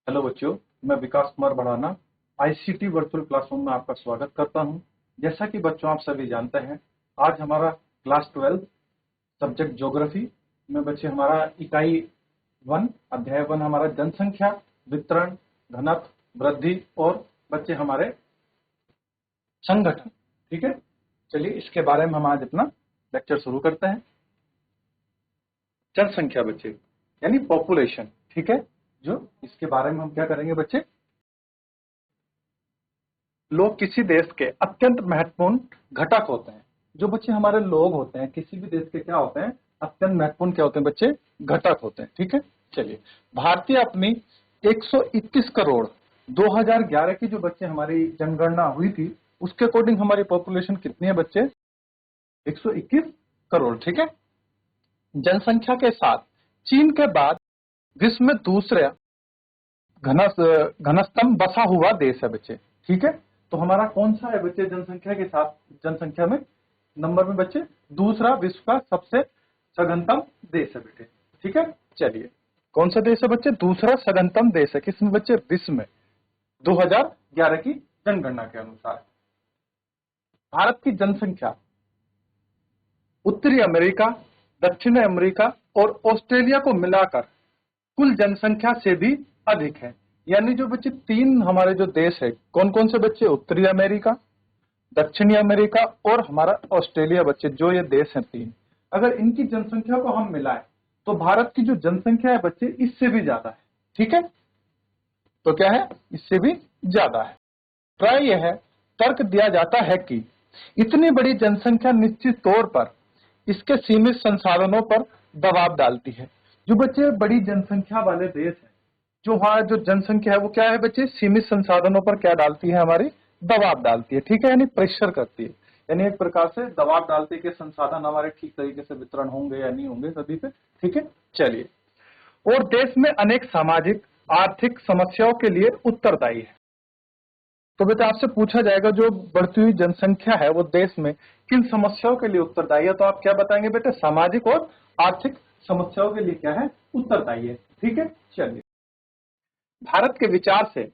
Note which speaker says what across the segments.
Speaker 1: Hello बच्चों, मैं विकास कुमार बढ़ाना आईसीटी वर्चुअल क्लासरूम में आपका स्वागत करता हूं। जैसा कि बच्चों आप सभी जानते हैं, आज हमारा क्लास 12 सब्जेक्ट ज्योग्राफी में बच्चे हमारा इकाई 1 अध्याय 1 हमारा जनसंख्या, वितरण, घनत्व, वृद्धि और बच्चे हमारे संगठन। ठीक है, चलिए इसके बारे में हम आज अपना लेक्चर शुरू करते हैं। जनसंख्या बच्चे यानी पॉपुलेशन, ठीक है, जो इसके बारे में हम क्या करेंगे बच्चे, लोग किसी देश के अत्यंत महत्वपूर्ण घटक होते हैं। जो बच्चे हमारे लोग होते हैं किसी भी देश के क्या होते हैं, अत्यंत महत्वपूर्ण क्या होते हैं बच्चे, घटक होते हैं। ठीक है, चलिए भारतीय अपनी 121 करोड़ 2011 की जो बच्चे हमारी जनगणना हुई थी उसके अकॉर्डिंग हमारी पॉपुलेशन कितनी है बच्चे, 121 करोड़। ठीक है, जनसंख्या के साथ चीन के बाद विश्व में दूसरा घनस्तम बसा हुआ देश है बच्चे। ठीक है, तो हमारा कौन सा है बच्चे, जनसंख्या के साथ, जनसंख्या में नंबर में बच्चे दूसरा विश्व का सबसे सघनतम देश है बेटे। ठीक है, चलिए कौन सा देश है बच्चे, दूसरा सघनतम देश है किसमें बच्चे, विश्व में 2011 की जनगणना के अनुसार। भारत की जनसंख्या उत्तरी अमेरिका, दक्षिणी अमेरिका और ऑस्ट्रेलिया को मिलाकर कुल जनसंख्या से भी अधिक है। यानी जो बच्चे तीन हमारे जो देश है, कौन कौन से बच्चे, उत्तरी अमेरिका, दक्षिणी अमेरिका और हमारा ऑस्ट्रेलिया बच्चे, जो ये देश हैं तीन, अगर इनकी जनसंख्या को हम मिलाएं तो भारत की जो जनसंख्या है बच्चे इससे भी ज्यादा है। ठीक है, तो क्या है, इससे भी ज्यादा है। प्राय यह तर्क दिया जाता है कि इतनी बड़ी जनसंख्या निश्चित तौर पर इसके सीमित संसाधनों पर दबाव डालती है। जो बच्चे बड़ी जनसंख्या वाले देश हैं, जो वहां जो जनसंख्या है वो क्या है बच्चे, सीमित संसाधनों पर क्या डालती है, हमारी दबाव डालती है। ठीक है, यानी प्रेशर करती है, यानी एक प्रकार से दबाव डालती है कि संसाधन हमारे ठीक तरीके से वितरण होंगे या नहीं होंगे सभी पे। ठीक है, चलिए, और देश में अनेक सामाजिक आर्थिक समस्याओं के लिए उत्तरदायी है। तो बेटा आपसे पूछा जाएगा जो बढ़ती हुई जनसंख्या है वो देश में किन समस्याओं के लिए उत्तरदायी है, तो आप क्या बताएंगे बेटे, सामाजिक और आर्थिक समस्याओं के लिए क्या है, उत्तरदायी है। ठीक है, चलिए, भारत के विचार से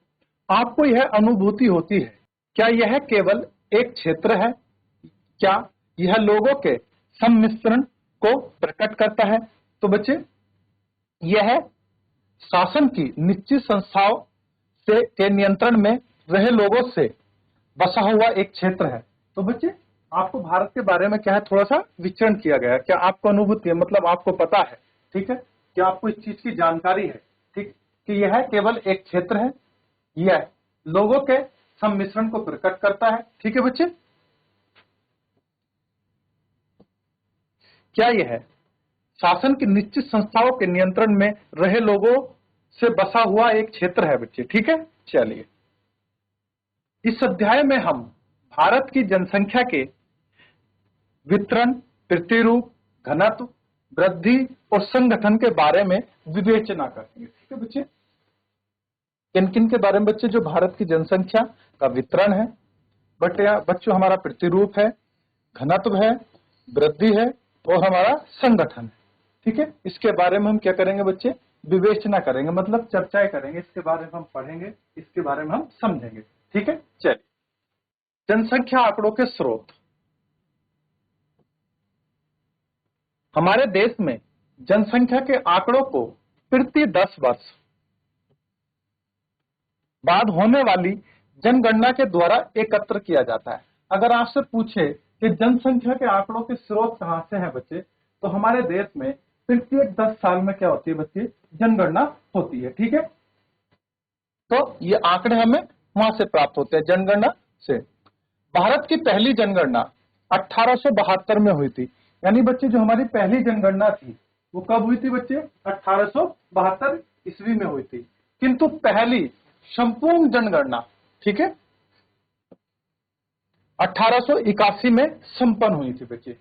Speaker 1: आपको यह अनुभूति होती है, क्या यह केवल एक क्षेत्र है, क्या यह लोगों के सम्मिश्रण को प्रकट करता है। तो बच्चे यह शासन की निश्चित संस्थाओं से के नियंत्रण में रहे लोगों से बसा हुआ एक क्षेत्र है। तो बच्चे आपको भारत के बारे में क्या है, थोड़ा सा विचरण किया गया है, क्या आपको अनुभूति है, मतलब आपको पता है, ठीक है, क्या आपको इस चीज की जानकारी है, ठीक, कि यह केवल एक क्षेत्र है, यह लोगों के सम्मिश्रण को प्रकट करता है। ठीक है बच्चे, क्या यह शासन की निश्चित संस्थाओं के नियंत्रण में रहे लोगों से बसा हुआ एक क्षेत्र है बच्चे। ठीक है, चलिए, इस अध्याय में हम भारत की जनसंख्या के वितरण, प्रतिरूप, घनत्व, वृद्धि और संगठन के बारे में विवेचना करेंगे। ठीक है बच्चे, किन किन के बारे में बच्चे, जो भारत की जनसंख्या का वितरण है बच्चों, हमारा प्रतिरूप है, घनत्व है, वृद्धि है और हमारा संगठन है। ठीक है, इसके बारे में हम क्या करेंगे बच्चे, विवेचना करेंगे, मतलब चर्चाएं करेंगे, इसके बारे में हम पढ़ेंगे, इसके बारे में हम समझेंगे। ठीक है, चलिए, जनसंख्या आंकड़ों के स्रोत। हमारे देश में जनसंख्या के आंकड़ों को प्रति 10 वर्ष बाद होने वाली जनगणना के द्वारा एकत्र किया जाता है। अगर आपसे पूछे कि जनसंख्या के आंकड़ों के स्रोत कहां से हैं बच्चे, तो हमारे देश में प्रत्येक 10 साल में क्या होती है बच्चे, जनगणना होती है। ठीक है, तो ये आंकड़े हमें वहां से प्राप्त होते हैं, जनगणना से। भारत की पहली जनगणना 1872 में हुई थी। यानी बच्चे जो हमारी पहली जनगणना थी वो कब हुई थी बच्चे, 1872 ईस्वी में हुई थी। किंतु पहली संपूर्ण जनगणना, ठीक है, 1881 में संपन्न हुई थी बच्चे।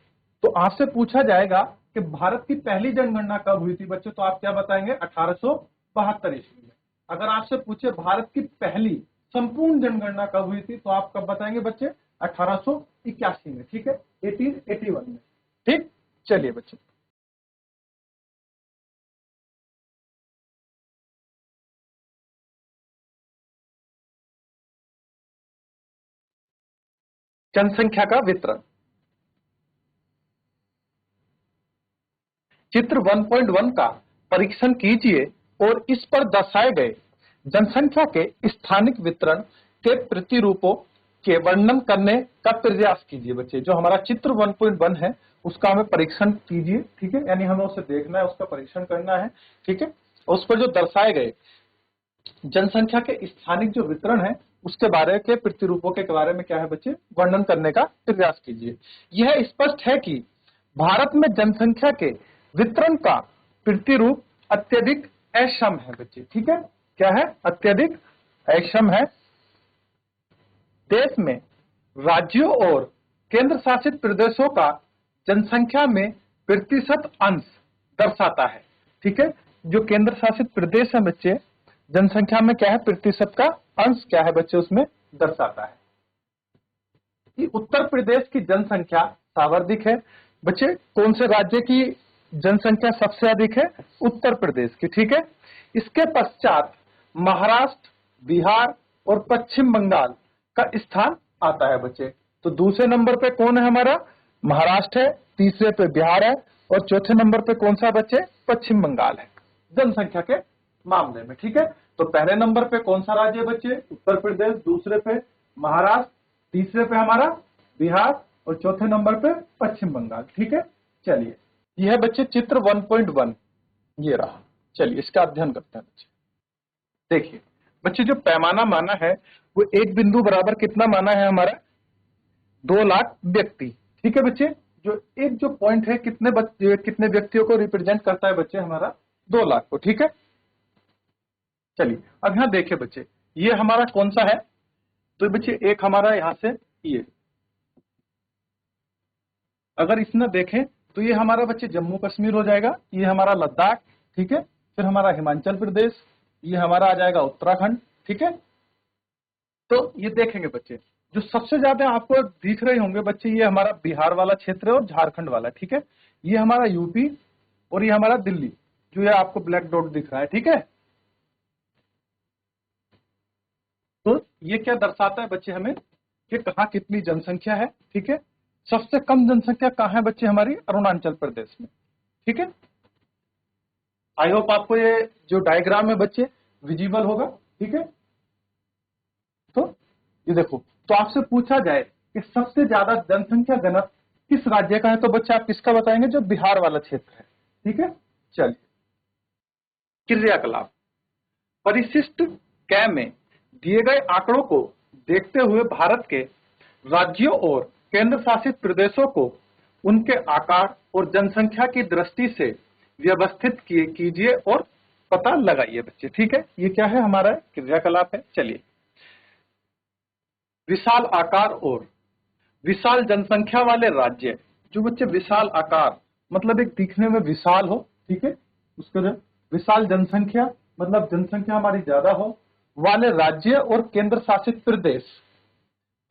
Speaker 1: तो आपसे पूछा जाएगा कि भारत की पहली जनगणना कब हुई थी बच्चे, तो आप क्या बताएंगे, 1872 ईस्वी में। अगर आपसे पूछे भारत की पहली संपूर्ण जनगणना कब हुई थी, तो आप कब बताएंगे बच्चे, 1881 में। ठीक है, 1881 में। ठीक, चलिए बच्चे, जनसंख्या का वितरण। चित्र 1.1 का परीक्षण कीजिए और इस पर दर्शाए गए जनसंख्या के स्थानिक वितरण के प्रतिरूपों के वर्णन करने का प्रयास कीजिए। बच्चे जो हमारा चित्र 1.1 है उसका हमें परीक्षण कीजिए, ठीक है, यानी हमें उसे देखना है, उसका परीक्षण करना है, ठीक है। उस पर जो दर्शाए गए जनसंख्या के स्थानिक जो वितरण है उसके बारे के प्रतिरूपों के बारे में क्या है बच्चे, वर्णन करने का प्रयास कीजिए। यह स्पष्ट है कि भारत में जनसंख्या के वितरण का प्रतिरूप अत्यधिक असम है बच्चे, ठीक है, क्या है, अत्यधिक असम है। देश में राज्यों और केंद्र शासित प्रदेशों का जनसंख्या में प्रतिशत अंश दर्शाता है, ठीक है। जो केंद्र शासित प्रदेश है बच्चे, जनसंख्या में क्या है, प्रतिशत का अंश क्या है बच्चे, उसमें दर्शाता है। कि उत्तर प्रदेश की जनसंख्या सर्वाधिक है बच्चे। कौन से राज्य की जनसंख्या सबसे अधिक है, उत्तर प्रदेश की, ठीक है। इसके पश्चात महाराष्ट्र, बिहार और पश्चिम बंगाल का स्थान आता है बच्चे। तो दूसरे नंबर पे कौन है हमारा, महाराष्ट्र है, तीसरे पे बिहार है और चौथे नंबर पे कौन सा बच्चे, पश्चिम बंगाल है जनसंख्या के मामले में, ठीक है। तो पहले नंबर पे कौन सा राज्य है बच्चे, उत्तर प्रदेश, दूसरे पे महाराष्ट्र, तीसरे पे हमारा बिहार और चौथे नंबर पे पश्चिम बंगाल, ठीक है। चलिए यह बच्चे चित्र 1.1 ये रहा। चलिए इसका अध्ययन करते हैं बच्चे। देखिए बच्चे जो पैमाना माना है वो एक बिंदु बराबर कितना माना है हमारा, 2 लाख व्यक्ति, ठीक है बच्चे। जो एक जो पॉइंट है कितने व्यक्तियों को रिप्रेजेंट करता है बच्चे, हमारा 2 लाख को, ठीक है। चलिए अब यहां देखिए बच्चे, ये हमारा कौन सा है, तो बच्चे एक हमारा यहां से ये, अगर इसमें देखें तो ये हमारा बच्चे जम्मू कश्मीर हो जाएगा, ये हमारा लद्दाख, ठीक है। फिर हमारा हिमाचल प्रदेश, ये हमारा आ जाएगा उत्तराखंड, ठीक है। तो ये देखेंगे बच्चे, जो सबसे ज्यादा आपको दिख रहे होंगे बच्चे, ये हमारा बिहार वाला क्षेत्र है और झारखंड वाला, ठीक है। ये हमारा यूपी और ये हमारा दिल्ली, जो ये आपको ब्लैक डॉट दिख रहा है, ठीक है। तो ये क्या दर्शाता है बच्चे हमें कि कहाँ कितनी जनसंख्या है, ठीक है। सबसे कम जनसंख्या कहाँ है बच्चे, हमारी अरुणाचल प्रदेश में, ठीक है। आई होप आपको ये जो डायग्राम है बच्चे विजिबल होगा, ठीक है। तो ये देखो, तो आपसे पूछा जाए कि सबसे ज्यादा जनसंख्या घनत्व किस राज्य का है, तो बच्चे आप किसका बताएंगे, जो बिहार वाला क्षेत्र है, ठीक है। चलिए क्रियाकलाप। परिशिष्ट क में दिए गए आंकड़ों को देखते हुए भारत के राज्यों और केंद्र शासित प्रदेशों को उनके आकार और जनसंख्या की दृष्टि से व्यवस्थित कीजिए और पता लगाइए बच्चे, ठीक है। ये क्या है, हमारा क्रियाकलाप है। चलिए, विशाल आकार और विशाल जनसंख्या वाले राज्य, जो बच्चे विशाल आकार मतलब एक दिखने में विशाल हो, ठीक है, उसका जो विशाल जनसंख्या मतलब जनसंख्या हमारी ज्यादा हो वाले राज्य और केंद्र शासित प्रदेश,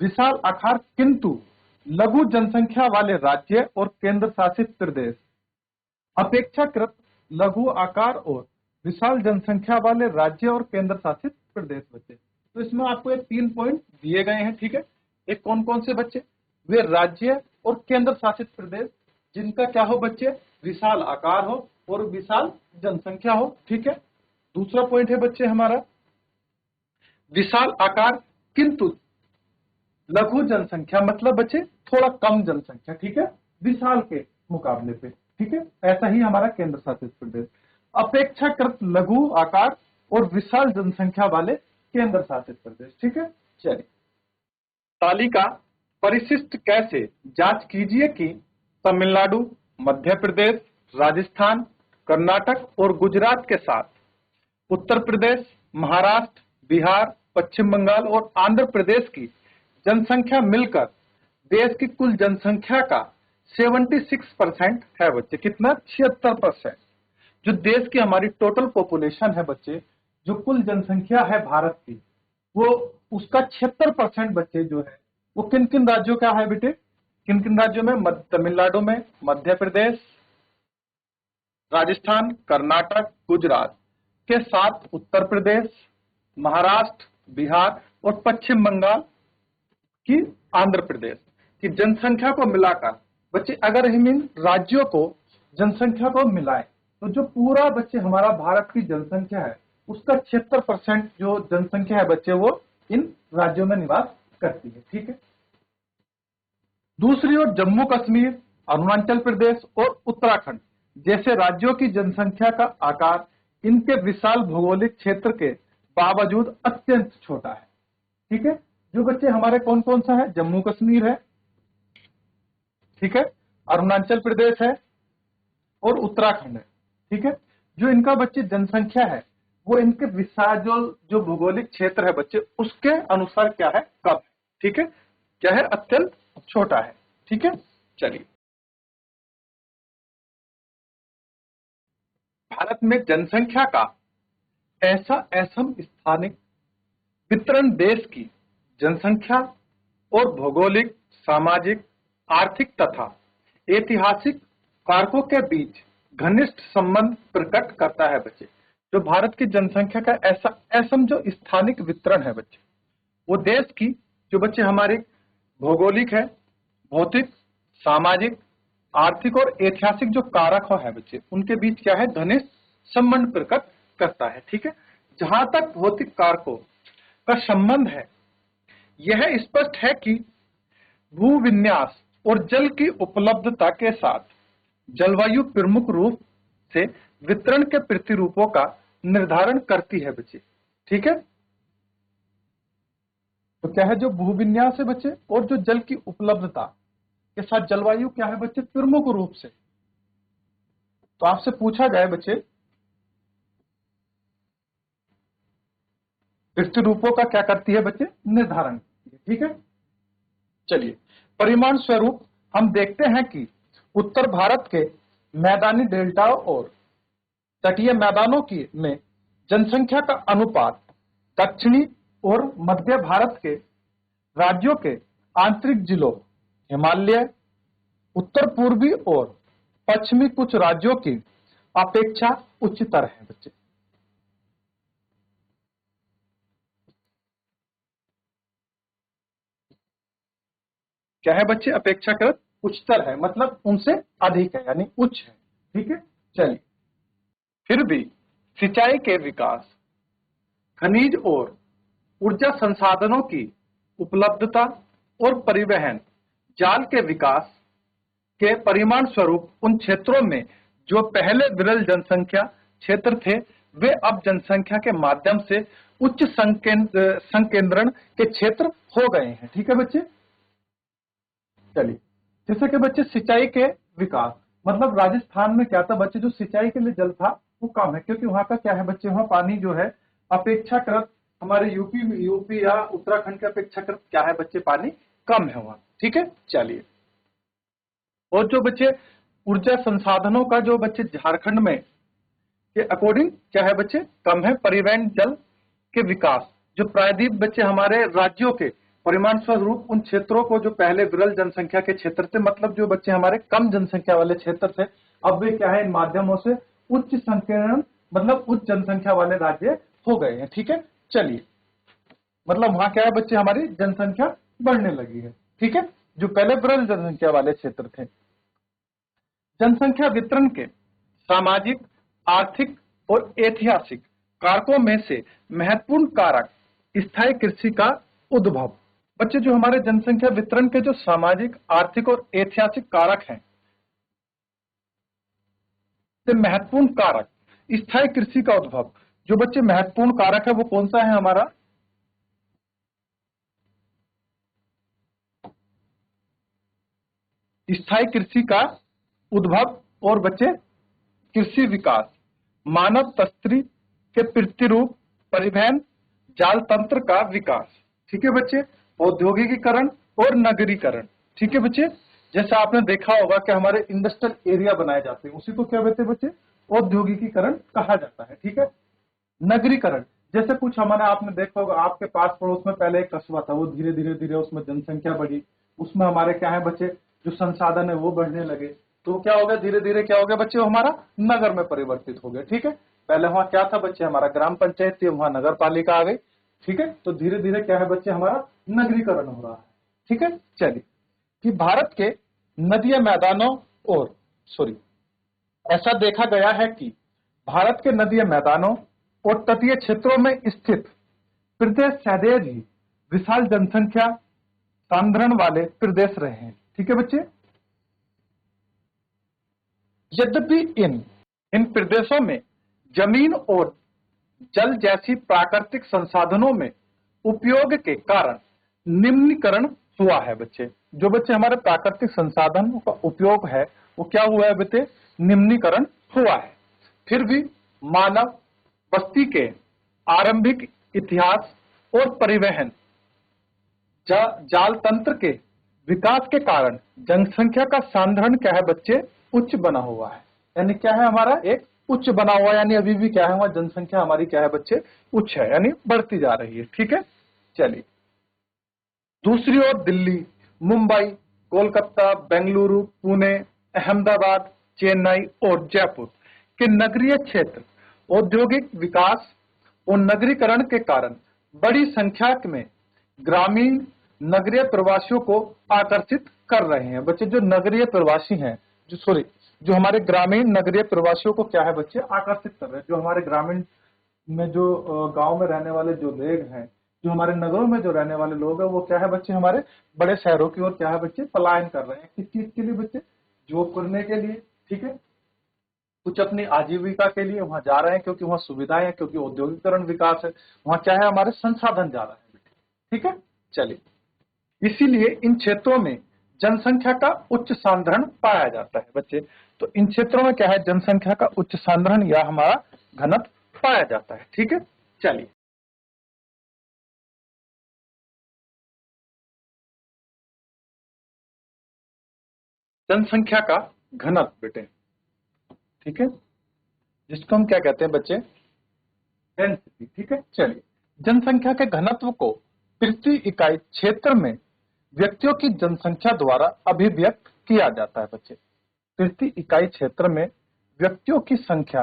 Speaker 1: विशाल आकार किंतु लघु जनसंख्या वाले राज्य और केंद्र शासित प्रदेश, अपेक्षाकृत लघु आकार और विशाल जनसंख्या वाले राज्य और केंद्र शासित प्रदेश बच्चे। तो इसमें आपको एक 3 पॉइंट दिए गए हैं, ठीक है। एक कौन कौन से बच्चे, वे राज्य और केंद्र शासित प्रदेश जिनका क्या हो बच्चे, विशाल आकार हो और विशाल जनसंख्या हो, ठीक है। दूसरा पॉइंट है बच्चे हमारा विशाल आकार किंतु लघु जनसंख्या, मतलब बच्चे थोड़ा कम जनसंख्या, ठीक है, विशाल के मुकाबले पे, ठीक है। ऐसा ही हमारा केंद्र शासित प्रदेश, अपेक्षाकृत लघु आकार और विशाल जनसंख्या वाले केंद्र शासित प्रदेश, ठीक है। चलिए तालिका परिशिष्ट कैसे जांच कीजिए कि तमिलनाडु, मध्य प्रदेश, राजस्थान, कर्नाटक और गुजरात के साथ उत्तर प्रदेश, महाराष्ट्र, बिहार, पश्चिम बंगाल और आंध्र प्रदेश की जनसंख्या मिलकर देश की कुल जनसंख्या का 76% है बच्चे। कितना, 76%। जो देश की हमारी टोटल पॉपुलेशन है बच्चे, जो कुल जनसंख्या है भारत की, वो उसका 76% बच्चे जो है वो किन किन राज्यों का है बेटे, किन किन राज्यों में, तमिलनाडु में, मध्य प्रदेश, राजस्थान, कर्नाटक, गुजरात के साथ उत्तर प्रदेश, महाराष्ट्र, बिहार और पश्चिम बंगाल की आंध्र प्रदेश। कि जनसंख्या को मिलाकर बच्चे अगर हम इन राज्यों को जनसंख्या को मिलाएं तो जो पूरा बच्चे हमारा भारत की जनसंख्या है उसका 76% जो जनसंख्या है बच्चे वो इन राज्यों में निवास करती है। ठीक है। दूसरी ओर जम्मू कश्मीर, अरुणाचल प्रदेश और उत्तराखंड जैसे राज्यों की जनसंख्या का आकार इनके विशाल भौगोलिक क्षेत्र के बावजूद अत्यंत छोटा है। ठीक है। जो बच्चे हमारे कौन कौन सा है, जम्मू कश्मीर है, ठीक है, अरुणाचल प्रदेश है और उत्तराखंड है। ठीक है। जो इनका बच्चे जनसंख्या है वो इनके विशाल जो भौगोलिक क्षेत्र है बच्चे उसके अनुसार क्या है, कम है। ठीक है। क्या है, अत्यंत छोटा है। ठीक है। चलिए, भारत में जनसंख्या का ऐसा असम स्थानिक वितरण देश की जनसंख्या और भौगोलिक, सामाजिक, आर्थिक तथा ऐतिहासिक कारकों के बीच घनिष्ठ संबंध प्रकट करता है बच्चे। जो भारत की जनसंख्या का ऐसा असम जो स्थानिक वितरण है बच्चे, वो देश की जो बच्चे हमारे भौगोलिक है, भौतिक, सामाजिक, आर्थिक और ऐतिहासिक जो कारक है बच्चे उनके बीच क्या है, घनिष्ठ संबंध प्रकट करता है। ठीक है। जहां तक भौतिक कारकों का संबंध है, यह स्पष्ट है कि भूविन्यास और जल की उपलब्धता के साथ जलवायु प्रमुख रूप से वितरण के प्रतिरूपों का निर्धारण करती है बच्चे। ठीक है। तो क्या है, जो भूविन्यास है बच्चे और जो जल की उपलब्धता के साथ जलवायु क्या है बच्चे, प्रमुख रूप से। तो आपसे पूछा जाए बच्चे प्रतिरूपों का क्या करती है बच्चे, निर्धारण। ठीक है। चलिए, परिमाण स्वरूप हम देखते हैं कि उत्तर भारत के मैदानी डेल्टाओं और तटीय मैदानों की में जनसंख्या का अनुपात दक्षिणी और मध्य भारत के राज्यों के आंतरिक जिलों, हिमालय, उत्तर पूर्वी और पश्चिमी कुछ राज्यों की अपेक्षा उच्चतर है बच्चे। क्या है बच्चे, अपेक्षाकृत उच्चतर है, मतलब उनसे अधिक है, यानी उच्च है। ठीक है। चलिए, फिर भी सिंचाई के विकास, खनिज और ऊर्जा संसाधनों की उपलब्धता और परिवहन जाल के विकास के परिमाण स्वरूप उन क्षेत्रों में जो पहले विरल जनसंख्या क्षेत्र थे वे अब जनसंख्या के माध्यम से उच्च संकेंद्रण के क्षेत्र हो गए हैं। ठीक है बच्चे। चलिए, जैसे कि बच्चे सिंचाई के विकास, मतलब राजस्थान में क्या था बच्चे, जो सिंचाई के लिए जल था वो कम है, क्योंकि वहां का क्या है बच्चे, वहां पानी जो है अपेक्षाकृत हमारे यूपी या उत्तराखंड के अपेक्षाकृत क्या है बच्चे, पानी कम है वहां। ठीक है। चलिए, और जो बच्चे ऊर्जा संसाधनों का जो बच्चे झारखंड में के अकॉर्डिंग क्या है बच्चे, कम है। परिवहन जल के विकास, जो प्रायद्वीप बच्चे हमारे राज्यों के परिमाण स्वरूप उन क्षेत्रों को जो पहले विरल जनसंख्या के क्षेत्र थे, मतलब जो बच्चे हमारे कम जनसंख्या वाले क्षेत्र थे, अब वे क्या है इन माध्यमों से उच्च संकीर्ण, मतलब उच्च जनसंख्या वाले राज्य हो गए हैं। ठीक है। चलिए, मतलब वहां क्या है बच्चे, हमारी जनसंख्या बढ़ने लगी है। ठीक है। जो पहले विरल जनसंख्या वाले क्षेत्र थे। जनसंख्या वितरण के सामाजिक, आर्थिक और ऐतिहासिक कारकों में से महत्वपूर्ण कारक स्थायी कृषि का उद्भव। बच्चे, जो हमारे जनसंख्या वितरण के जो सामाजिक, आर्थिक और ऐतिहासिक कारक हैं, से महत्वपूर्ण कारक स्थायी कृषि का उद्भव। जो बच्चे महत्वपूर्ण कारक है वो कौन सा है हमारा, स्थायी कृषि का उद्भव और बच्चे कृषि विकास, मानव तस्करी के प्रतिरूप, परिवहन जाल तंत्र का विकास। ठीक है बच्चे। औद्योगिकीकरण और नगरीकरण। ठीक है बच्चे। जैसे आपने देखा होगा कि हमारे इंडस्ट्रियल एरिया बनाए जाते हैं, उसी को क्या कहते हैं बच्चे, औद्योगिकीकरण कहा जाता है। ठीक है। नगरीकरण, जैसे कुछ हमारे आपने देखा होगा आपके पास पड़ोस में पहले एक कस्बा था, वो धीरे धीरे धीरे उसमें जनसंख्या बढ़ी, उसमें हमारे क्या है बच्चे, जो संसाधन है वो बढ़ने लगे, तो क्या हो गया, धीरे धीरे क्या हो गया बच्चे, वो हमारा नगर में परिवर्तित हो गया। ठीक है। पहले वहां क्या था बच्चे, हमारा ग्राम पंचायत थी, वहां नगर पालिका आ गई। ठीक है। तो धीरे धीरे क्या है बच्चे, हमारा नगरीकरण हो रहा है। ठीक है। चलिए, कि भारत के नदीय मैदानों और ऐसा देखा गया है कि भारत के नदीय मैदानों और तटीय क्षेत्रों में स्थित प्रदेश सदैव ही विशाल जनसंख्या सांद्रण वाले प्रदेश रहे हैं। ठीक है बच्चे। यद्यपि इन प्रदेशों में जमीन और जल जैसी प्राकृतिक संसाधनों में उपयोग के कारण निम्नीकरण हुआ है बच्चे। जो बच्चे हमारे प्राकृतिक संसाधनों का उपयोग है वो क्या हुआ है बच्चे, निम्नीकरण हुआ है। फिर भी मानव बस्ती के आरंभिक इतिहास और परिवहन जाल तंत्र के विकास के कारण जनसंख्या का सांद्रण क्या है बच्चे, उच्च बना हुआ है। यानी क्या है हमारा, एक उच्च बना हुआ, यानी अभी भी क्या है हमारी जनसंख्या हमारी क्या है बच्चे, उच्च है, यानी बढ़ती जा रही है। ठीक है। चलिए दूसरी ओर दिल्ली, मुंबई, कोलकाता, बेंगलुरु, पुणे, अहमदाबाद, चेन्नई और जयपुर के नगरीय क्षेत्र औद्योगिक विकास और नगरीकरण के कारण बड़ी संख्या में ग्रामीण नगरीय प्रवासियों को आकर्षित कर रहे हैं बच्चे। जो नगरीय प्रवासी हैं, जो हमारे ग्रामीण नगरीय प्रवासियों को क्या है बच्चे, आकर्षित कर रहे हैं। जो हमारे ग्रामीण में जो गांव में रहने वाले जो लोग हैं, जो हमारे नगरों में जो रहने वाले लोग हैं, वो क्या है बच्चे हमारे बड़े शहरों की ओर क्या है बच्चे, पलायन कर रहे हैं। किस चीज के लिए बच्चे, जॉब करने के लिए। ठीक है। कुछ अपनी आजीविका के लिए वहां जा रहे हैं क्योंकि वहां सुविधाएं हैं, क्योंकि औद्योगिकरण विकास है, वहां क्या है हमारे संसाधन ज्यादा है। ठीक है। चलिए इसीलिए इन क्षेत्रों में जनसंख्या का उच्च सांद्रण पाया जाता है बच्चे। तो इन क्षेत्रों में क्या है, जनसंख्या का उच्च सांद्रण या हमारा घनत्व पाया जाता है। ठीक है। चलिए जनसंख्या का घनत्व बेटे, ठीक है, जिसको हम क्या कहते हैं बच्चे, डेंसिटी। ठीक है। चलिए जनसंख्या के घनत्व को प्रति इकाई क्षेत्र में व्यक्तियों की जनसंख्या द्वारा अभिव्यक्त किया जाता है बच्चे। प्रति इकाई क्षेत्र में व्यक्तियों की संख्या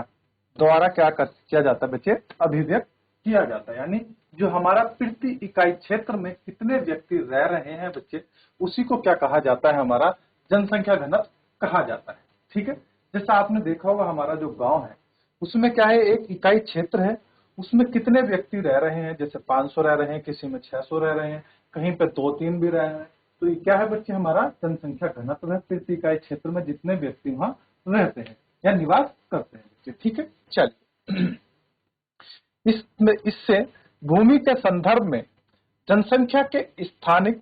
Speaker 1: द्वारा किया जाता है बच्चे, अभिव्यक्त किया जाता है। यानी जो हमारा प्रति इकाई क्षेत्र में कितने व्यक्ति रह रहे हैं बच्चे, उसी को क्या कहा जाता है, हमारा जनसंख्या घनत्व कहा जाता है। ठीक है। जैसा आपने देखा होगा हमारा जो गांव है उसमें क्या है, एक इकाई क्षेत्र है, उसमें कितने व्यक्ति रह रहे हैं, जैसे 500 रह रहे हैं, किसी में 600 रह रहे हैं, कहीं पे 2-3 भी रह रहे हैं। तो ये क्या है बच्चे, हमारा जनसंख्या घनत्व है, प्रति इकाई क्षेत्र में जितने व्यक्ति वहां रहते हैं या निवास करते हैं बच्चे। ठीक है। चलिए इससे भूमि के संदर्भ में जनसंख्या के स्थानिक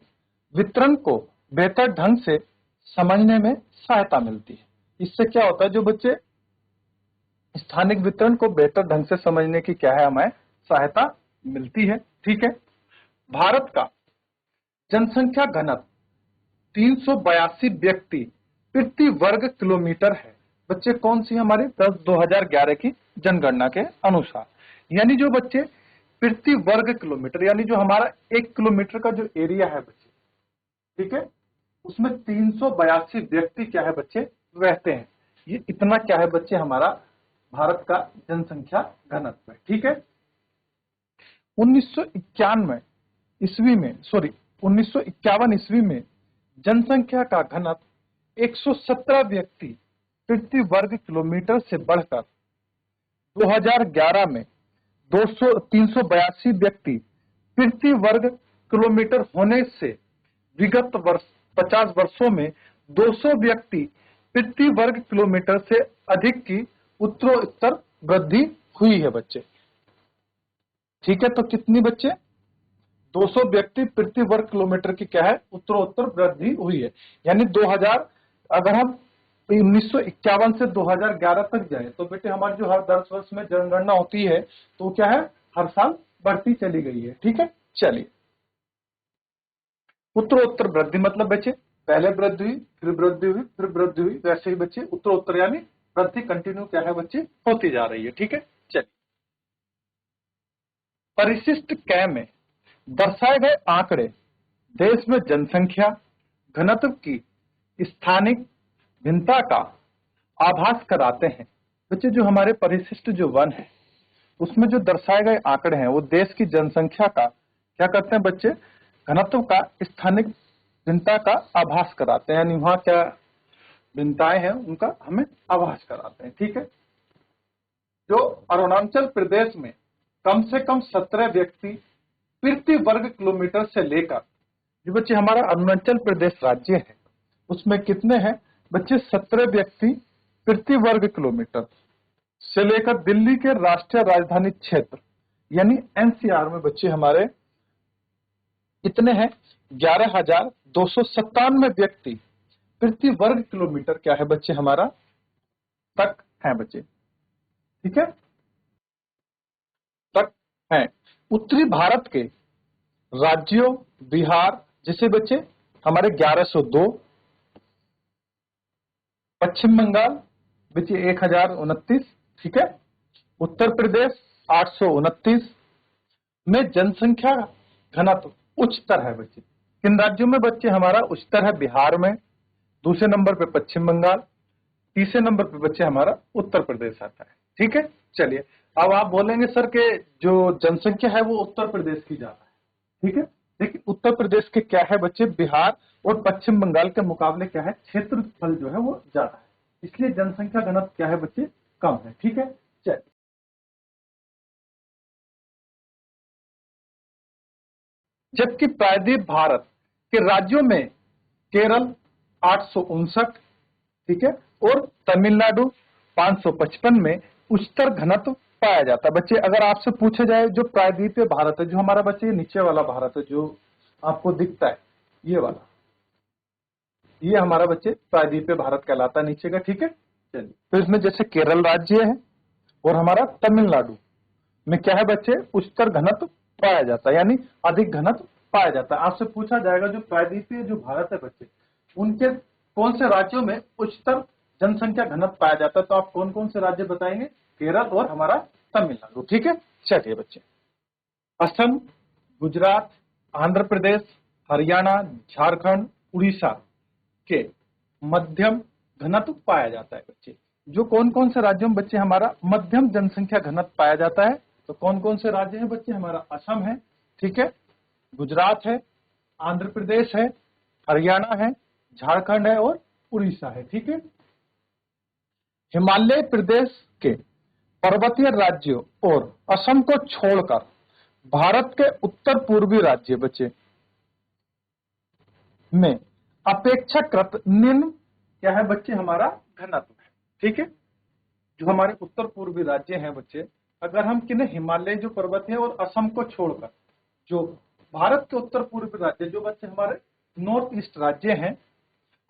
Speaker 1: वितरण को बेहतर ढंग से समझने में सहायता मिलती है। इससे क्या होता है, जो बच्चे स्थानिक वितरण को बेहतर ढंग से समझने की क्या है, हमें सहायता मिलती है। ठीक है। भारत का जनसंख्या घनत्व 382 व्यक्ति प्रति वर्ग किलोमीटर है बच्चे। कौन सी हमारी 2011 की जनगणना के अनुसार। यानी जो बच्चे प्रति वर्ग किलोमीटर, यानी जो हमारा 1 किलोमीटर का जो एरिया है बच्चे, ठीक है, उसमें 382 व्यक्ति क्या है बच्चे रहते हैं। ये इतना क्या है बच्चे हमारा भारत का जनसंख्या घनत्व है। ठीक है। 1951 ईस्वी में जनसंख्या का घनत्व 117 व्यक्ति प्रति वर्ग किलोमीटर से बढ़कर 2011 में 382 व्यक्ति प्रति वर्ग किलोमीटर होने से विगत 50 वर्षों में 200 व्यक्ति प्रति वर्ग किलोमीटर से अधिक की उत्तरोत्तर वृद्धि हुई है बच्चे। ठीक है। तो कितनी बच्चे, 200 व्यक्ति प्रति वर्ग किलोमीटर की क्या है, उत्तरोत्तर वृद्धि हुई है। यानी 2000, अगर हम 1951 से 2011 तक जाए तो बेटे हमारी जो हर 10 वर्ष में जनगणना होती है तो क्या है, हर साल बढ़ती चली गई है। ठीक है। चलिए उत्तरोत्तर वृद्धि मतलब बच्चे पहले वृद्धि हुई, फिर वृद्धि हुई, फिर वृद्धि हुई, वैसे ही बच्चे उत्तरोत्तर यानी वृद्धि कंटिन्यू क्या है बच्चे होती जा रही है। ठीक है। चलिए परिशिष्ट क में दर्शाए गए आंकड़े देश में जनसंख्या घनत्व की स्थानिक भिन्नता का आभास कराते हैं बच्चे। जो हमारे परिशिष्ट जो 1 है उसमें जो दर्शाए गए आंकड़े हैं वो देश की जनसंख्या का क्या करते हैं बच्चे, घनत्व का स्थानिक भिन्नता का आभास कराते हैं, यानी वहां क्या भिन्नताएं हैं उनका हमें आभास कराते हैं। ठीक है, जो अरुणाचल प्रदेश में कम से कम 17 व्यक्ति प्रति वर्ग किलोमीटर से लेकर, जो बच्चे हमारा अरुणाचल प्रदेश राज्य है उसमें कितने हैं बच्चे, 17 व्यक्ति प्रति वर्ग किलोमीटर से लेकर दिल्ली के राष्ट्रीय राजधानी क्षेत्र यानी एनसीआर में बच्चे हमारे कितने हैं, 11,297 व्यक्ति प्रति वर्ग किलोमीटर क्या है बच्चे हमारा तक है बच्चे। ठीक है, तक है। उत्तरी भारत के राज्यों बिहार जैसे बच्चे हमारे 1102, पश्चिम बंगाल बच्चे 1029, ठीक है, उत्तर प्रदेश 829 में जनसंख्या घनत्व उच्चतर है बच्चे। किन राज्यों में बच्चे हमारा उच्चतर है, बिहार में, दूसरे नंबर पे पश्चिम बंगाल, तीसरे नंबर पे बच्चे हमारा उत्तर प्रदेश आता है। ठीक है, चलिए अब आप बोलेंगे सर के जो जनसंख्या है वो उत्तर प्रदेश की ज्यादा है। ठीक है, लेकिन उत्तर प्रदेश के क्या है बच्चे, बिहार और पश्चिम बंगाल के मुकाबले क्या है, क्षेत्रफल जो है वो ज्यादा है, इसलिए जनसंख्या घनत्व क्या है बच्चे कम है। ठीक है, चलिए जबकि प्रायद्वीप भारत के राज्यों में केरल 859, ठीक है, और तमिलनाडु 555 में उच्चतर घनत्व पाया जाता है। बच्चे अगर आपसे पूछे जाए जो प्रायद्वीपीय भारत है, जो हमारा बच्चे नीचे वाला भारत है जो आपको दिखता है ये वाला, ये हमारा बच्चे प्रायद्वीपीय भारत कहलाता है नीचे का। ठीक है, चलिए तो इसमें जैसे केरल राज्य है और हमारा तमिलनाडु में क्या है बच्चे, उच्चतर घनत्व पाया जाता है, यानी अधिक घनत्व पाया जाता है। आपसे पूछा जाएगा जो प्रायद्वीपीय जो भारत है बच्चे, उनके कौन से राज्यों में उच्चतर जनसंख्या घनत्व पाया जाता है, तो आप कौन कौन से राज्य बताएंगे, केरल और हमारा तमिलनाडु। ठीक है, चलिए बच्चे असम, गुजरात, आंध्र प्रदेश, हरियाणा, झारखंड, उड़ीसा के मध्यम घनत्व पाया जाता है बच्चे। जो कौन कौन से राज्यों में बच्चे हमारा मध्यम जनसंख्या घनत्व पाया जाता है, तो कौन कौन से राज्य हैं बच्चे, हमारा असम है, ठीक है, गुजरात है, आंध्र प्रदेश है, हरियाणा है, झारखंड है और उड़ीसा है। ठीक है, हिमालय प्रदेश के पर्वतीय राज्यों और असम को छोड़कर भारत के उत्तर पूर्वी राज्य बच्चे में अपेक्षाकृत निम्न क्या है बच्चे, हमारा घनत्व है। ठीक है, जो हमारे उत्तर पूर्वी राज्य हैं बच्चे, अगर हम किन्हें हिमालय जो पर्वत है और असम को छोड़कर जो भारत के उत्तर पूर्वी राज्य जो बच्चे हमारे नॉर्थ ईस्ट राज्य हैं,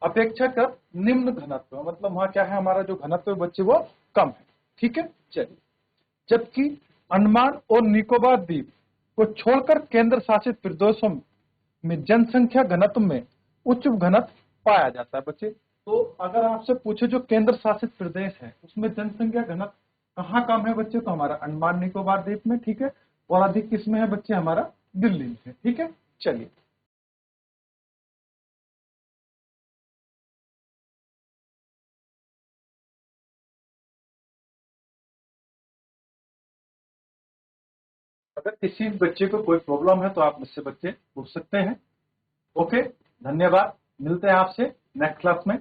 Speaker 1: अपेक्षाकृत निम्न घनत्व, मतलब वहां क्या है, हमारा जो घनत्व है बच्चे वो कम है। ठीक है, चलिए जबकि अंडमान और निकोबार द्वीप को छोड़कर केंद्र शासित प्रदेशों में जनसंख्या घनत्व में उच्च घनत्व पाया जाता है बच्चे। तो अगर आपसे पूछे जो केंद्र शासित प्रदेश है उसमें जनसंख्या घनत्व कहाँ कम है बच्चे, तो हमारा अंडमान निकोबार द्वीप में, ठीक है, और अधिक किसमें है बच्चे, हमारा दिल्ली में है। ठीक है, चलिए अगर किसी बच्चे को कोई प्रॉब्लम है तो आप मुझसे बच्चे पूछ सकते हैं। ओके, धन्यवाद, मिलते हैं आपसे नेक्स्ट क्लास में।